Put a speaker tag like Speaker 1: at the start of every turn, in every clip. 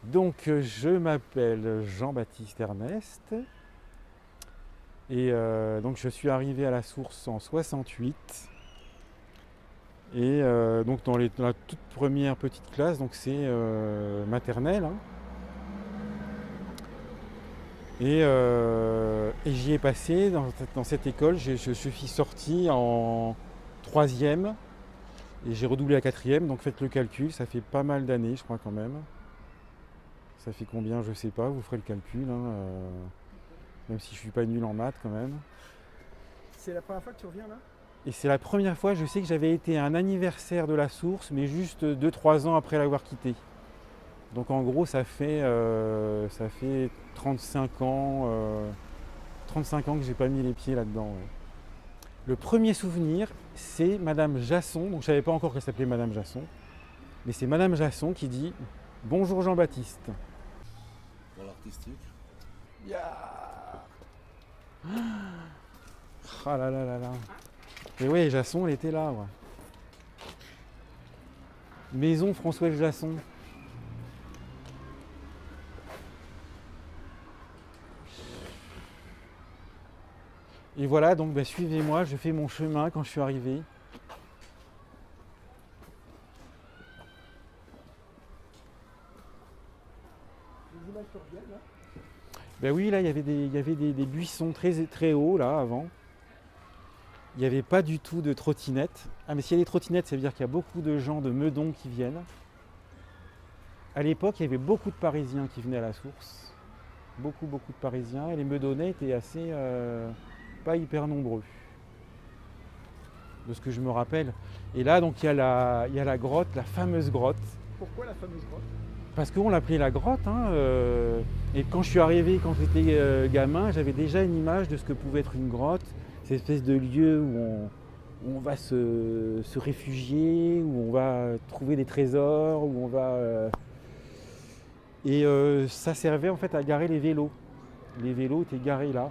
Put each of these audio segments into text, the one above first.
Speaker 1: Donc, je m'appelle Jean-Baptiste Ernest et donc je suis arrivé à la source en 68 et donc dans la toute première petite classe, donc c'est maternelle, hein. Et j'y ai passé dans cette école, je suis sorti en troisième et j'ai redoublé à quatrième, donc faites le calcul, ça fait pas mal d'années je crois quand même. Ça fait combien, je sais pas, vous ferez le calcul, hein, même si je suis pas nul en maths quand même.
Speaker 2: C'est la première fois que tu reviens là?
Speaker 1: Et c'est la première fois, je sais que j'avais été à un anniversaire de la source, mais juste 2 3 ans après l'avoir quitté. Donc en gros, ça fait 35 ans, 35 ans que j'ai pas mis les pieds là-dedans, ouais. Le premier souvenir, c'est Madame Jasson, donc je savais pas encore qu'elle s'appelait Madame Jasson, mais c'est Madame Jasson qui dit bonjour Jean-Baptiste.
Speaker 3: Dans l'artistique.
Speaker 1: Yeah. Ah là là là là. Et ouais, Jasson, elle était là, ouais. Maison François Jasson. Et voilà, donc bah, suivez-moi, je fais mon chemin quand je suis arrivé.
Speaker 2: Les images te reviennent là?
Speaker 1: Ben oui, là, il y avait des buissons très, très hauts, là, avant. Il n'y avait pas du tout de trottinettes. Ah, mais s'il y a des trottinettes, ça veut dire qu'il y a beaucoup de gens de Meudon qui viennent. À l'époque, il y avait beaucoup de Parisiens qui venaient à la source. Beaucoup, beaucoup de Parisiens. Et les Meudonnais étaient assez pas hyper nombreux, de ce que je me rappelle. Et là, donc, il y a la grotte, la fameuse grotte.
Speaker 2: Pourquoi la fameuse grotte?
Speaker 1: Parce qu'on l'appelait la grotte, hein, et quand je suis arrivé, quand j'étais gamin, j'avais déjà une image de ce que pouvait être une grotte, cette espèce de lieu où on va se réfugier, où on va trouver des trésors, où on va... ça servait en fait à garer les vélos. Les vélos étaient garés là.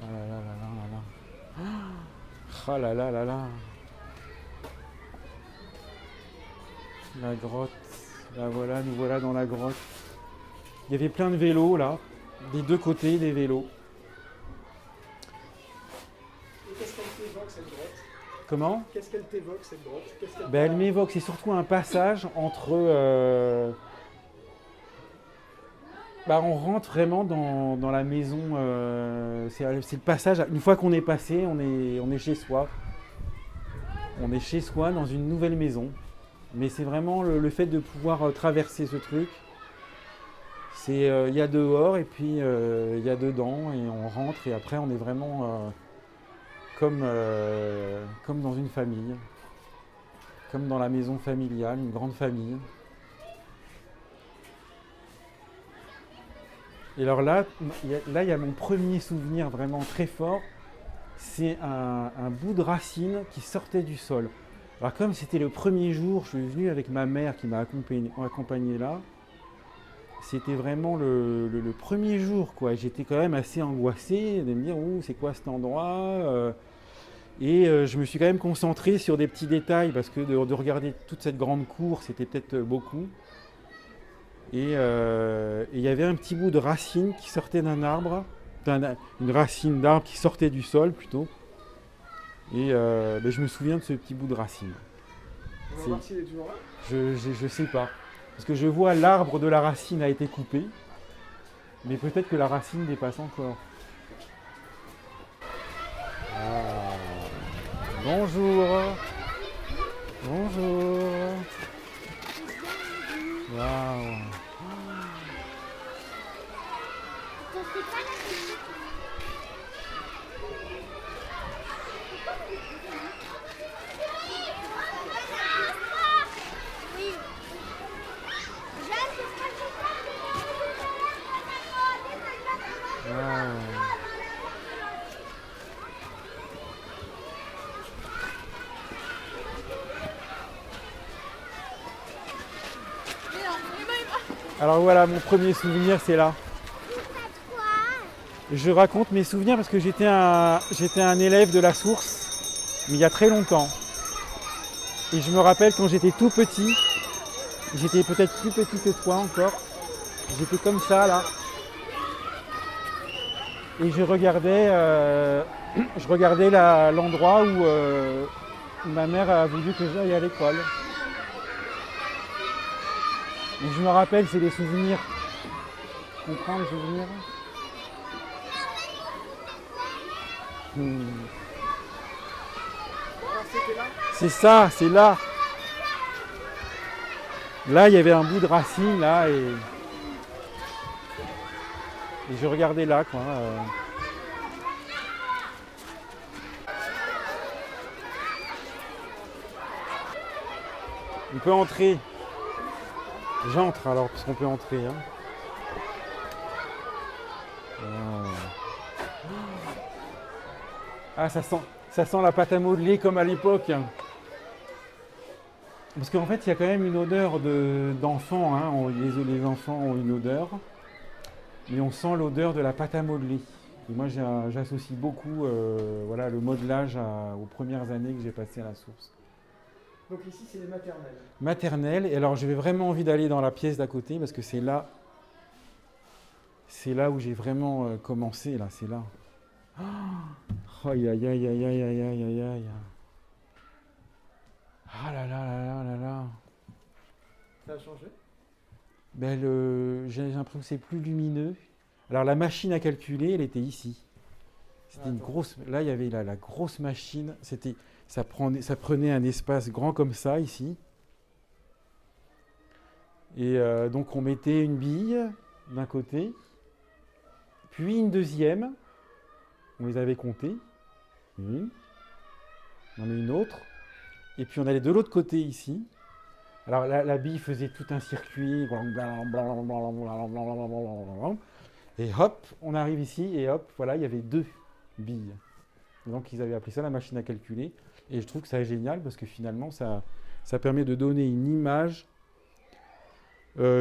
Speaker 1: Ah là là là là là là. Ah là là là là. La grotte. Là voilà, nous voilà dans la grotte. Il y avait plein de vélos là, des deux côtés des vélos.
Speaker 2: Et qu'est-ce qu'elle t'évoque cette grotte?
Speaker 1: Comment?
Speaker 2: Qu'est-ce qu'elle t'évoque cette grotte? Qu'est-ce qu'elle
Speaker 1: Ben, elle m'évoque, c'est surtout un passage entre... bah, on rentre vraiment dans la maison, c'est le passage, une fois qu'on est passé, on est chez soi. On est chez soi dans une nouvelle maison. Mais c'est vraiment le fait de pouvoir traverser ce truc. C'est, il y a dehors et puis il y a dedans et on rentre et après on est vraiment comme dans une famille, comme dans la maison familiale, une grande famille. Et alors là, il y a mon premier souvenir vraiment très fort, c'est un bout de racine qui sortait du sol. Alors comme c'était le premier jour, je suis venu avec ma mère qui m'a accompagné là. C'était vraiment le premier jour, quoi. J'étais quand même assez angoissé de me dire, ouh, c'est quoi cet endroit. Je me suis quand même concentré sur des petits détails parce que de regarder toute cette grande cour, c'était peut-être beaucoup. Il y avait un petit bout de racine qui sortait d'un arbre, une racine d'arbre qui sortait du sol plutôt. Je me souviens de ce petit bout de racine.
Speaker 2: On va voir s'il est toujours là.
Speaker 1: Je sais pas. Parce que je vois l'arbre de la racine a été coupé, mais peut-être que la racine dépasse encore. Ah. Bonjour. Bonjour. Waouh. Waouh. Alors voilà, mon premier souvenir, c'est là. Je raconte mes souvenirs parce que j'étais un élève de la source, mais il y a très longtemps. Et je me rappelle quand j'étais tout petit, j'étais peut-être plus petit que toi encore, j'étais comme ça là. Et je regardais l'endroit où ma mère a voulu que j'aille à l'école. Et je me rappelle, c'est des souvenirs. Tu comprends les souvenirs? C'est ça, c'est là. Là, il y avait un bout de racine là et je regardais là quoi. On peut entrer. J'entre alors parce qu'on peut entrer. Hein. Ah, ça sent la pâte à modeler comme à l'époque. Parce qu'en fait, il y a quand même une odeur d'enfant. Hein. Les enfants ont une odeur. Mais on sent l'odeur de la pâte à modeler. Et moi, j'associe beaucoup le modelage aux premières années que j'ai passées à la source.
Speaker 2: Donc ici, c'est les maternelles.
Speaker 1: Maternelle. Et alors, j'avais vraiment envie d'aller dans la pièce d'à côté parce que c'est là où j'ai vraiment commencé. Là, c'est là. Oh, aïe, aïe, aïe, aïe, aïe, aïe, aïe, aïe, aïe. Ah là là là là là là.
Speaker 2: Ça a changé?
Speaker 1: J'ai l'impression que c'est plus lumineux. Alors la machine à calculer, elle était ici. C'était une grosse. Là, il y avait la grosse machine. Ça prenait un espace grand comme ça ici. Et donc on mettait une bille d'un côté, puis une deuxième. On les avait comptés. Une. On en a une autre. Et puis on allait de l'autre côté ici. Alors la bille faisait tout un circuit. Et hop, on arrive ici et hop, voilà, il y avait 2 billes. Donc ils avaient appelé ça la machine à calculer. Et je trouve que ça est génial parce que finalement ça permet de donner une image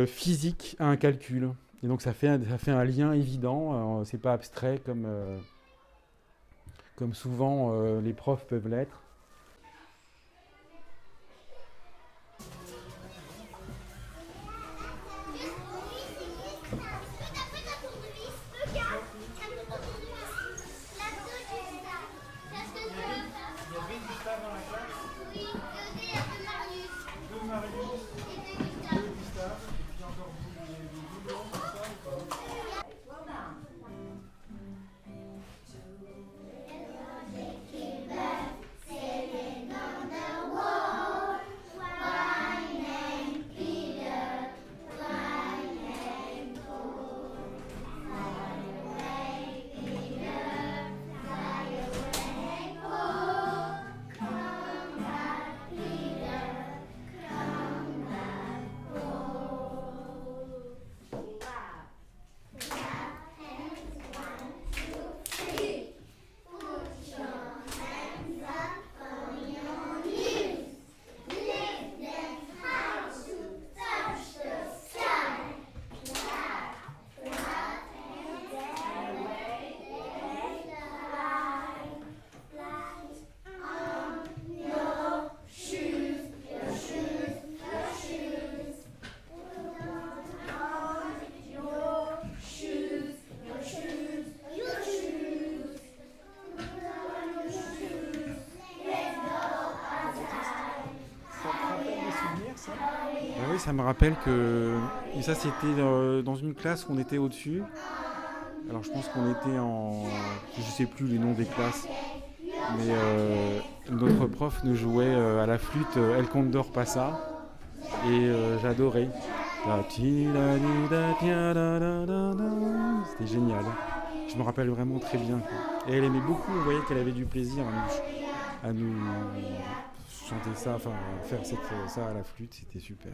Speaker 1: physique à un calcul. Et donc ça fait un lien évident. C'est pas abstrait comme souvent les profs peuvent l'être. Oui, ça me rappelle que. Et ça, c'était dans une classe où on était au-dessus. Alors, je pense qu'on était en. Je ne sais plus les noms des classes. Mais notre prof nous jouait à la flûte El Condor Passa. Et j'adorais. C'était génial. Je me rappelle vraiment très bien. Quoi. Et elle aimait beaucoup. On voyait qu'elle avait du plaisir à nous chanter ça, enfin faire ça à la flûte. C'était super.